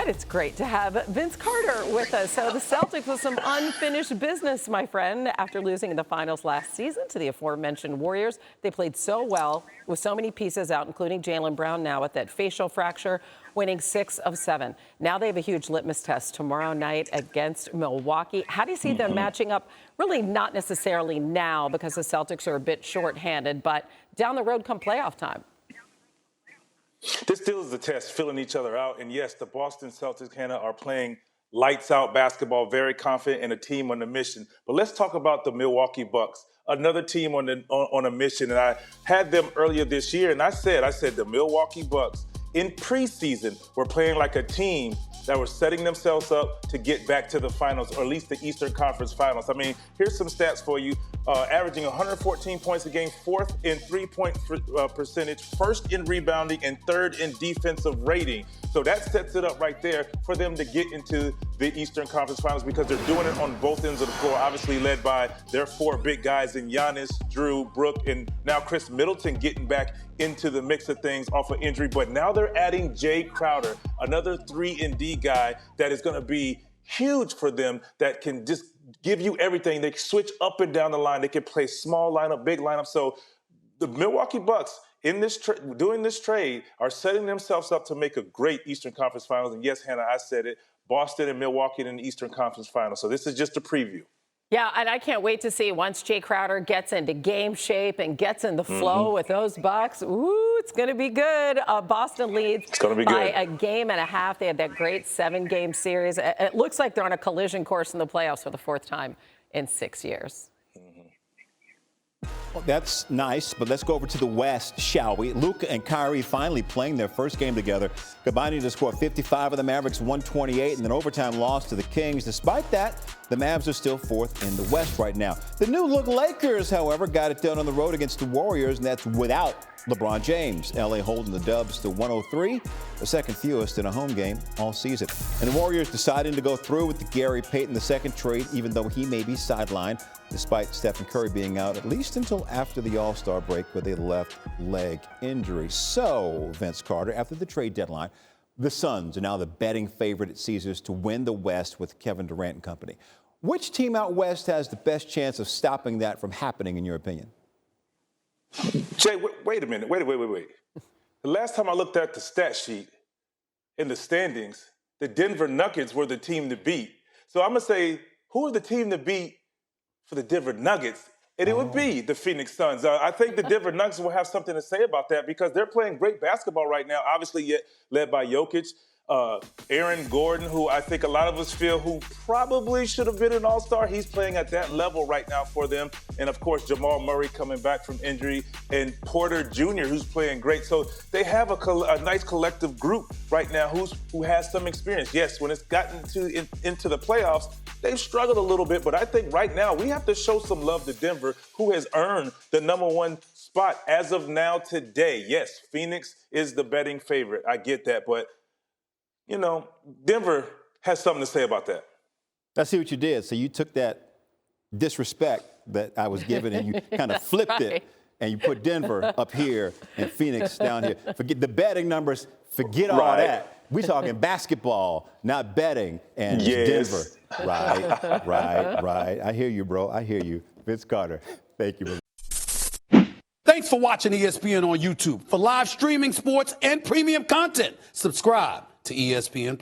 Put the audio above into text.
And it's great to have Vince Carter with us. So the Celtics with some unfinished business, my friend. After losing in the finals last season to the aforementioned Warriors, they played so well with so many pieces out, including Jaylen Brown now with that facial fracture, winning 6 of 7. Now they have a huge litmus test tomorrow night against Milwaukee. How do you see them matching up? Really not necessarily now because the Celtics are a bit shorthanded, but down the road come playoff time. This still is the test, filling each other out. And yes, the Boston Celtics, Hannah, are playing lights out basketball, very confident, and a team on a mission. But let's talk about the Milwaukee Bucks, another team on a mission. And I had them earlier this year, and I said the Milwaukee Bucks in preseason were playing like a team that were setting themselves up to get back to the finals, or at least the Eastern Conference Finals. I mean, here's some stats for you. Averaging 114 points a game, 4th in three-point percentage, 1st in rebounding, and 3rd in defensive rating. So that sets it up right there for them to get into the Eastern Conference Finals because they're doing it on both ends of the floor, obviously led by their 4 big guys in Giannis, Drew, Brook, and now Chris Middleton getting back into the mix of things off of injury. But now they're adding Jay Crowder, another 3-and-D guy that is going to be huge for them, that can just give you everything. They switch up and down the line. They can play small lineup, big lineup. So the Milwaukee Bucks in this doing this trade are setting themselves up to make a great Eastern Conference Finals. And yes, Hannah, I said it, Boston and Milwaukee in the Eastern Conference Finals. So this is just a preview. Yeah, and I can't wait to see once Jay Crowder gets into game shape and gets in the flow with those Bucks. Ooh, it's going to be good. Boston leads by a game and a half. They had that great 7-game series. It looks like they're on a collision course in the playoffs for the 4th time in 6 years. Well, that's nice, but let's go over to the West, shall we? Luka and Kyrie finally playing their first game together, combining to score 55 of the Mavericks, 128, and an overtime loss to the Kings. Despite that, the Mavs are still 4th in the West right now. The new-look Lakers, however, got it done on the road against the Warriors, and that's without LeBron James. L.A. holding the Dubs to 103, the second fewest in a home game all season. And the Warriors deciding to go through with the Gary Payton II trade, even though he may be sidelined, despite Stephen Curry being out at least until after the All-Star break with a left leg injury. So, Vince Carter, after the trade deadline, the Suns are now the betting favorite at Caesars to win the West with Kevin Durant and company. Which team out West has the best chance of stopping that from happening, in your opinion? Jay, wait a minute. Wait. The last time I looked at the stat sheet in the standings, the Denver Nuggets were the team to beat. So I'm going to say, who is the team to beat for the Denver Nuggets? And it would be the Phoenix Suns. I think the Denver Nuggets will have something to say about that because they're playing great basketball right now, obviously led by Jokic. Aaron Gordon, who I think a lot of us feel who probably should have been an all-star. He's playing at that level right now for them. And, of course, Jamal Murray coming back from injury and Porter Jr., who's playing great. So they have a nice collective group right now who has some experience. Yes, when it's gotten into the playoffs, they've struggled a little bit. But I think right now we have to show some love to Denver, who has earned the #1 spot as of now today. Yes, Phoenix is the betting favorite. I get that, but you know, Denver has something to say about that. I see what you did. So you took that disrespect that I was given and you kind of flipped it, and you put Denver up here and Phoenix down here. Forget the betting numbers. Forget all that. We're talking basketball, not betting, and Denver. Right. I hear you, bro. I hear you. Vince Carter, thank you, brother. Thanks for watching ESPN on YouTube. For live streaming sports and premium content, subscribe to ESPN+.